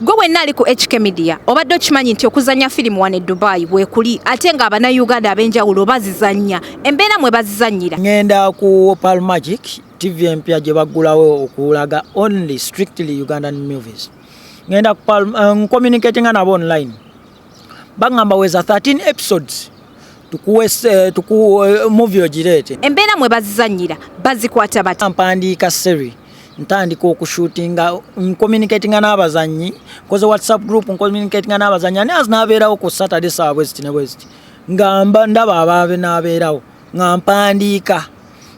Gwe wenna ali ku HK Media obadde okimanyi nti okuzanya firimu wano e Dubai weekuli ate nga Abannayuganda ab'enjawulo bazizannya embeera mwe bazizannyira. Ngenda ku Pearl Magic TV empya gye baggulawo okulaga only strictly Ugandan movies. Ngenda ku communicating nabo online. Bangamba weza 13 episodes tuku movie ogirete. Embeera mwe bazizannyira bazikwata bati. Mpandiika series ntandika okushootinga communicating n'abazanyi koze WhatsApp group communicating n'abazanyi ani azinabeerawo ku Saturday saa West ne West ngamba ndaba ababe nabeerawo ngampandiika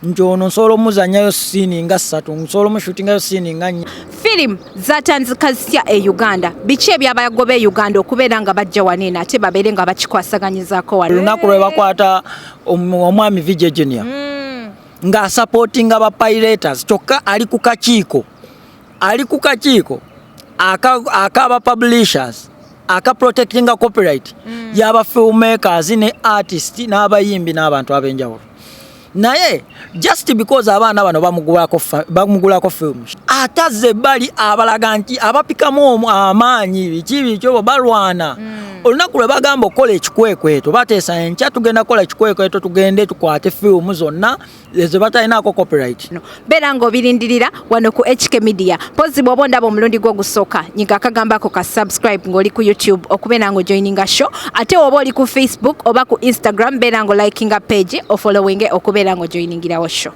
njono nsolo muzanyayo scene nga 3 nsolo mushootingayo scene nga 4. Filim zatanzika zitya e Uganda biki ebyabagoba e Uganda okubeera nga bajja wanene ate babeere nga bakikwasaganyizako wano lunaku lwe bakwata omwami Vijay Junior nga supporting aba pirates kyokka ali ku kakiiko akaba publishers aka protecting copyright yaba filmmakers ne artists n'abayimbi n'abantu abenjawulo naye just because abaana bano bamugulako films ataze bali abalaga nti abapikamu amaanyi biki kyo balwana olunaku lwe bagamba okola ekikwekweto bateesa enkya tugenda kola ekikwekweto tugende tukwate filmu zonna ze batalinaako copyright. Beera ng'obirindirira wano ku HK Media pozi bw'oba ondaba omulundi gwo gusooka nyiga akagambako ka subscribe ng'oli ku YouTube okubeera ng'ojoininga show ate oba oli ku Facebook oba ku Instagram beera ng'olikinga page ofollowinge okubeera ng'ojoiningirawo show.